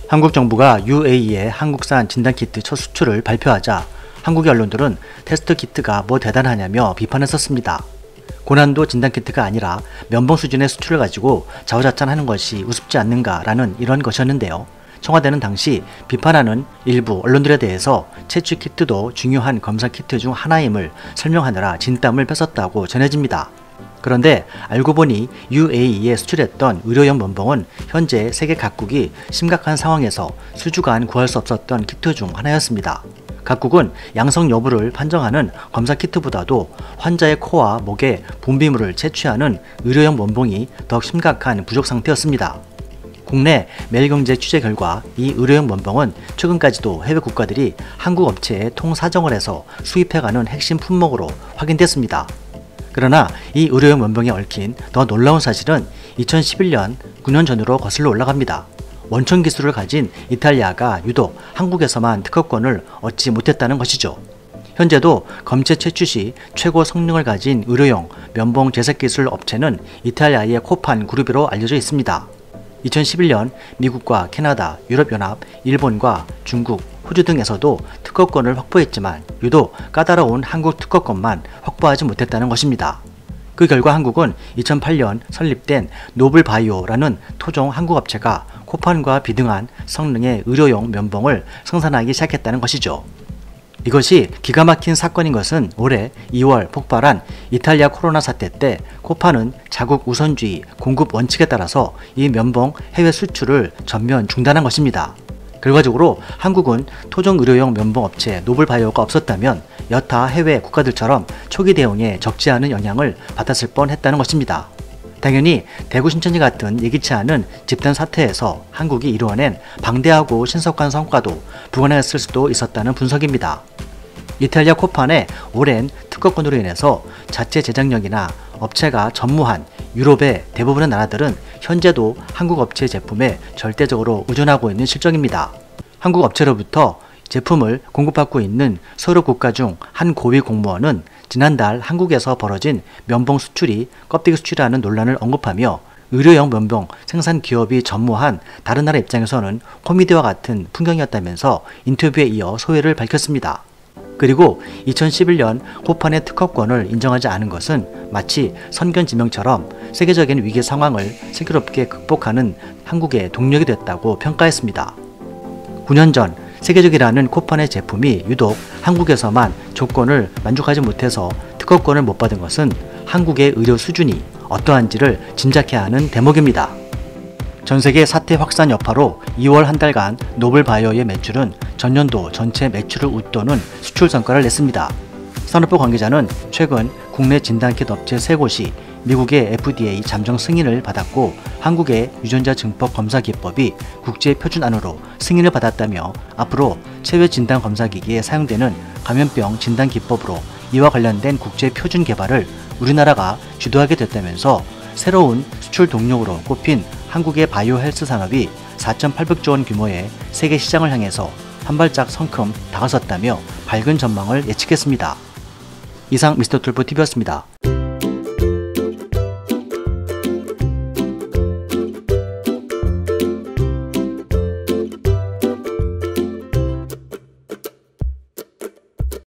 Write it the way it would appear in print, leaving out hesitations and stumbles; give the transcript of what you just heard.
한국 정부가 UAE의 한국산 진단키트 첫 수출을 발표하자 한국의 언론들은 테스트 키트가 뭐 대단하냐며 비판했었습니다. 고난도 진단키트가 아니라 면봉 수준의 수출을 가지고 자화자찬하는 것이 우습지 않는가라는 이런 것이었는데요. 청와대는 당시 비판하는 일부 언론들에 대해서 채취 키트도 중요한 검사 키트 중 하나임을 설명하느라 진땀을 뺐었다고 전해집니다. 그런데 알고 보니 UAE에 수출했던 의료용 면봉은 현재 세계 각국이 심각한 상황에서 수주간 구할 수 없었던 키트 중 하나였습니다. 각국은 양성 여부를 판정하는 검사 키트보다도 환자의 코와 목에 분비물을 채취하는 의료용 면봉이 더 심각한 부족 상태였습니다. 국내 매일경제 취재 결과 이 의료용 면봉은 최근까지도 해외 국가들이 한국 업체에 통사정을 해서 수입해가는 핵심 품목으로 확인됐습니다. 그러나 이 의료용 면봉에 얽힌 더 놀라운 사실은 2011년 9년 전으로 거슬러 올라갑니다. 원천 기술을 가진 이탈리아가 유독 한국에서만 특허권을 얻지 못했다는 것이죠. 현재도 검체 채취 시 최고 성능을 가진 의료용 면봉 제작기술 업체는 이탈리아의 코판 그룹으로 알려져 있습니다. 2011년 미국과 캐나다, 유럽연합, 일본과 중국, 호주 등에서도 특허권을 확보했지만 유독 까다로운 한국 특허권만 확보하지 못했다는 것입니다. 그 결과 한국은 2008년 설립된 노블바이오라는 토종 한국 업체가 코판과 비등한 성능의 의료용 면봉을 생산하기 시작했다는 것이죠. 이것이 기가 막힌 사건인 것은 올해 2월 폭발한 이탈리아 코로나 사태 때 코판은 자국 우선주의 공급 원칙에 따라서 이 면봉 해외 수출을 전면 중단한 것입니다. 결과적으로 한국은 토종 의료용 면봉 업체 노블바이오가 없었다면 여타 해외 국가들처럼 초기 대응에 적지 않은 영향을 받았을 뻔했다는 것입니다. 당연히 대구 신천지 같은 예기치 않은 집단 사태에서 한국이 이루어낸 방대하고 신속한 성과도 불가능했을 수도 있었다는 분석입니다. 이탈리아 코판의 오랜 특허권으로 인해서 자체 제작력이나 업체가 전무한 유럽의 대부분의 나라들은 현재도 한국 업체 제품에 절대적으로 의존하고 있는 실정입니다. 한국 업체로부터 제품을 공급받고 있는 서로 국가 중 한 고위 공무원은 지난달 한국에서 벌어진 면봉 수출이 껍데기 수출이라는 논란을 언급하며 의료용 면봉 생산 기업이 전무한 다른 나라 입장에서는 코미디와 같은 풍경이었다면서 인터뷰에 이어 소회를 밝혔습니다. 그리고 2011년 코판의 특허권을 인정하지 않은 것은 마치 선견지명처럼 세계적인 위기 상황을 슬기롭게 극복하는 한국의 동력이 됐다고 평가했습니다. 9년 전 세계적이라는 코판의 제품이 유독 한국에서만 조건을 만족하지 못해서 특허권을 못 받은 것은 한국의 의료 수준이 어떠한지를 짐작해야 하는 대목입니다. 전세계 사태 확산 여파로 2월 한 달간 노블바이오의 매출은 전년도 전체 매출을 웃도는 수출 성과를 냈습니다. 산업부 관계자는 최근 국내 진단킷 업체 3곳이 미국의 FDA 잠정 승인을 받았고 한국의 유전자 증폭 검사 기법이 국제 표준 안으로 승인을 받았다며 앞으로 체외 진단 검사 기기에 사용되는 감염병 진단 기법으로 이와 관련된 국제 표준 개발을 우리나라가 주도하게 됐다면서 새로운 수출 동력으로 꼽힌 한국의 바이오 헬스 산업이 4,800조 원 규모의 세계 시장을 향해서 한 발짝 성큼 다가섰다며 밝은 전망을 예측했습니다. 이상 미스터툴보TV였습니다.